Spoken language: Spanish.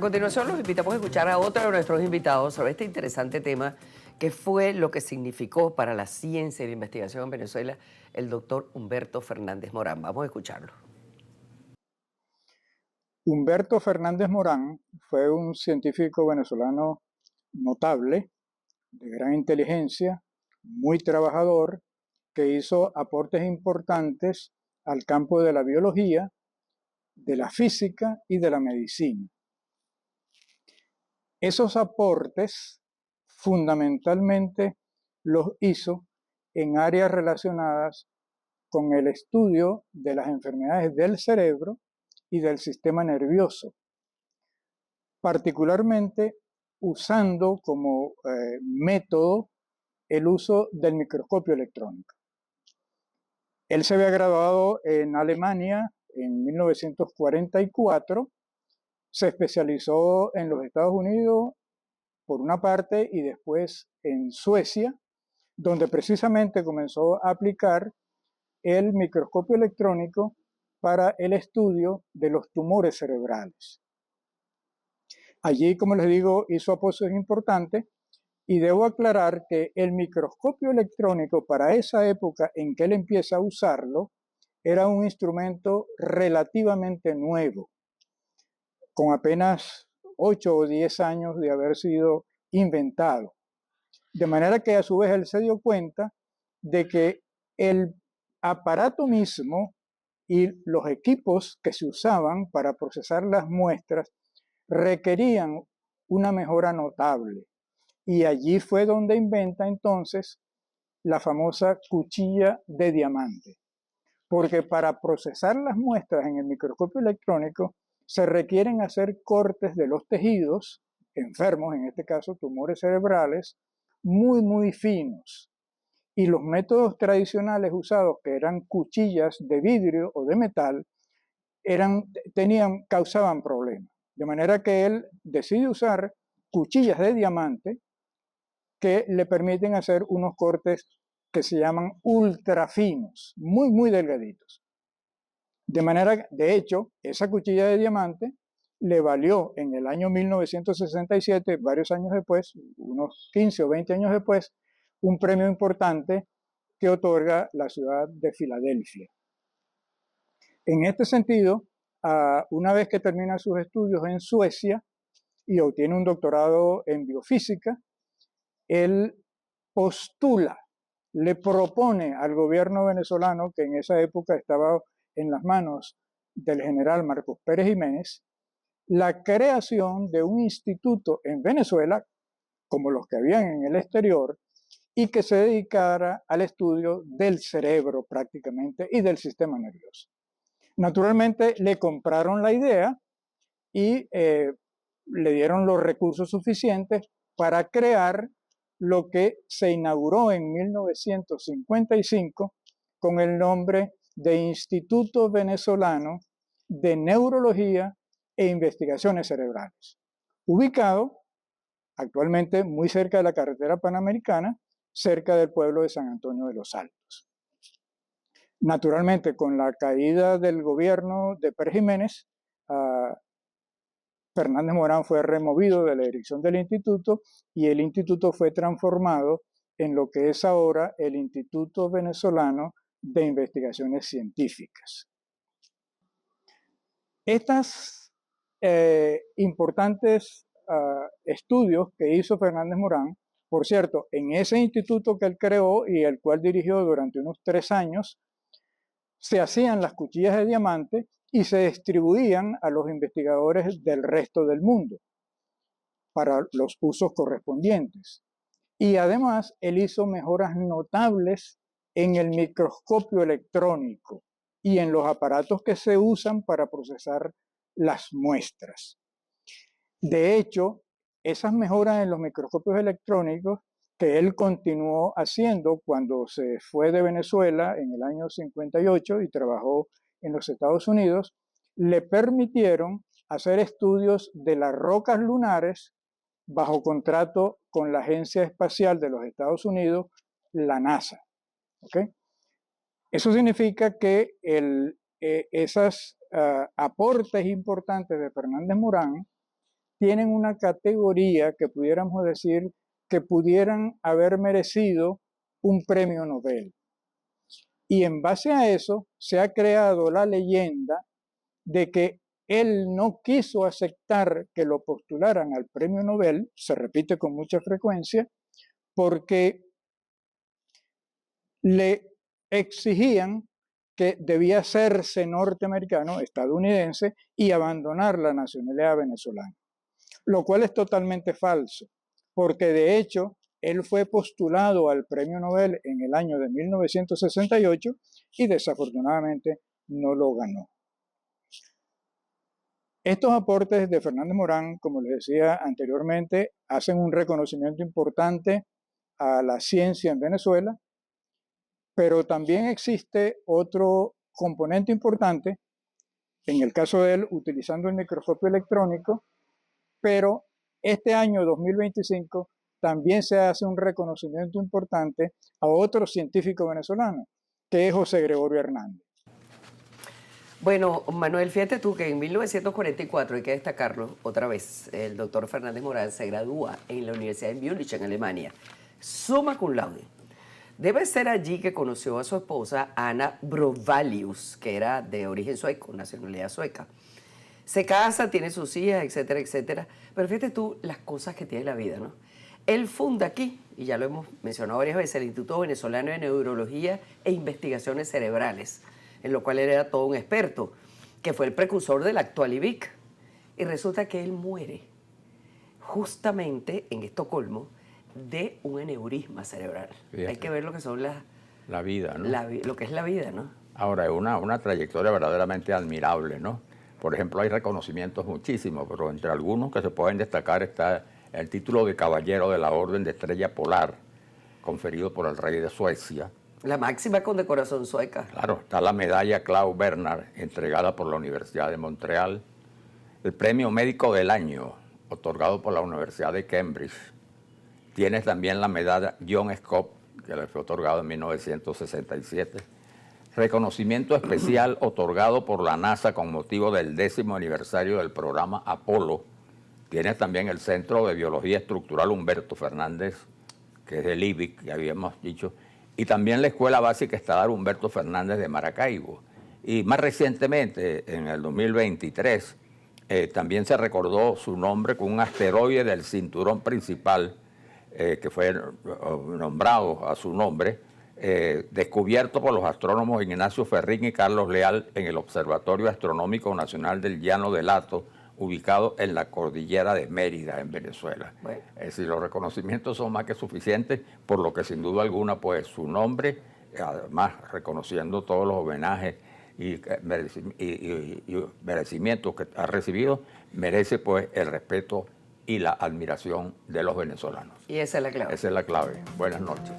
continuación los invitamos a escuchar a otro de nuestros invitados sobre este interesante tema que fue lo que significó para la ciencia y la investigación en Venezuela el doctor Humberto Fernández Morán. Vamos a escucharlo. Humberto Fernández Morán fue un científico venezolano notable, de gran inteligencia, muy trabajador, que hizo aportes importantes al campo de la biología, de la física y de la medicina. Esos aportes fundamentalmente los hizo en áreas relacionadas con el estudio de las enfermedades del cerebro y del sistema nervioso, particularmente usando como método el uso del microscopio electrónico. Él se había graduado en Alemania en 1944, se especializó en los Estados Unidos por una parte y después en Suecia, donde precisamente comenzó a aplicar el microscopio electrónico para el estudio de los tumores cerebrales. Allí, como les digo, hizo aportes importantes y debo aclarar que el microscopio electrónico para esa época en que él empieza a usarlo era un instrumento relativamente nuevo, con apenas 8 o 10 años de haber sido inventado. De manera que a su vez él se dio cuenta de que el aparato mismo y los equipos que se usaban para procesar las muestras requerían una mejora notable. Y allí fue donde inventa entonces la famosa cuchilla de diamante. Porque para procesar las muestras en el microscopio electrónico se requieren hacer cortes de los tejidos enfermos, en este caso tumores cerebrales, muy finos. Y los métodos tradicionales usados, que eran cuchillas de vidrio o de metal, causaban problemas. De manera que él decide usar cuchillas de diamante que le permiten hacer unos cortes que se llaman ultra finos, muy delgaditos. De manera, de hecho, esa cuchilla de diamante le valió en el año 1967, varios años después, unos 15 o 20 años después, un premio importante que otorga la ciudad de Filadelfia. En este sentido, una vez que termina sus estudios en Suecia y obtiene un doctorado en biofísica, él postula, le propone al gobierno venezolano, que en esa época estaba en las manos del general Marcos Pérez Jiménez, la creación de un instituto en Venezuela, como los que habían en el exterior, y que se dedicara al estudio del cerebro prácticamente y del sistema nervioso. Naturalmente le compraron la idea y le dieron los recursos suficientes para crear lo que se inauguró en 1955 con el nombre de Instituto Venezolano de Neurología e Investigaciones Cerebrales, ubicado actualmente muy cerca de la carretera panamericana, cerca del pueblo de San Antonio de los Altos. Naturalmente, con la caída del gobierno de Pérez Jiménez, Fernández Morán fue removido de la dirección del instituto y el instituto fue transformado en lo que es ahora el Instituto Venezolano de Investigaciones Científicas. Estos importantes estudios que hizo Fernández Morán, por cierto, en ese instituto que él creó y el cual dirigió durante unos 3 años, se hacían las cuchillas de diamante y se distribuían a los investigadores del resto del mundo para los usos correspondientes. Y además, él hizo mejoras notables en el microscopio electrónico y en los aparatos que se usan para procesar las muestras. De hecho, esas mejoras en los microscopios electrónicos que él continuó haciendo cuando se fue de Venezuela en el año 58 y trabajó en los Estados Unidos, le permitieron hacer estudios de las rocas lunares bajo contrato con la Agencia Espacial de los Estados Unidos, la NASA. ¿Okay? Eso significa que esos aportes importantes de Fernández Morán tienen una categoría que pudiéramos decir que pudieran haber merecido un premio Nobel. Y en base a eso se ha creado la leyenda de que él no quiso aceptar que lo postularan al premio Nobel, se repite con mucha frecuencia, porque le exigían que debía hacerse norteamericano, estadounidense, y abandonar la nacionalidad venezolana, lo cual es totalmente falso, porque de hecho él fue postulado al premio Nobel en el año de 1968 y desafortunadamente no lo ganó. Estos aportes de Fernández Morán, como les decía anteriormente, hacen un reconocimiento importante a la ciencia en Venezuela, pero también existe otro componente importante, en el caso de él utilizando el microscopio electrónico, pero este año 2025 también se hace un reconocimiento importante a otro científico venezolano, que es José Gregorio Hernández. Bueno, Manuel, fíjate tú que en 1944, hay que destacarlo otra vez, el doctor Fernández Morán se gradúa en la Universidad de Múnich, en Alemania, summa cum laude. Debe ser allí que conoció a su esposa, Anna Brovalius, que era de origen sueco, nacionalidad sueca. Se casa, tiene sus hijas, etcétera, etcétera. Pero fíjate tú las cosas que tiene la vida, ¿no? Él funda aquí, y ya lo hemos mencionado varias veces, el Instituto Venezolano de Neurología e Investigaciones Cerebrales, en lo cual él era todo un experto, que fue el precursor del actual IVIC. Y resulta que él muere justamente en Estocolmo de un aneurisma cerebral. Fíjate. Hay que ver lo que son la vida, ¿no? Lo que es la vida, ¿no? Ahora, es una trayectoria verdaderamente admirable, ¿no? Por ejemplo, hay reconocimientos muchísimos, pero entre algunos que se pueden destacar está el título de Caballero de la Orden de Estrella Polar, conferido por el rey de Suecia. La máxima condecoración sueca. Claro, está la medalla Claude Bernard, entregada por la Universidad de Montreal. El premio Médico del Año, otorgado por la Universidad de Cambridge. Tienes también la medalla John Scott, que le fue otorgado en 1967. Reconocimiento especial otorgado por la NASA con motivo del 10º aniversario del programa Apolo. Tienes también el Centro de Biología Estructural Humberto Fernández, que es del IVIC, que habíamos dicho, y también la Escuela Básica Estatal Humberto Fernández de Maracaibo. Y más recientemente, en el 2023, también se recordó su nombre con un asteroide del cinturón principal, que fue nombrado a su nombre, descubierto por los astrónomos Ignacio Ferrín y Carlos Leal en el Observatorio Astronómico Nacional del Llano del Hato, ubicado en la cordillera de Mérida, en Venezuela. Bueno. Es decir, los reconocimientos son más que suficientes, por lo que sin duda alguna, pues su nombre, además reconociendo todos los homenajes y merecimientos que ha recibido, merece pues el respeto y la admiración de los venezolanos. Y esa es la clave. Esa es la clave. Buenas noches.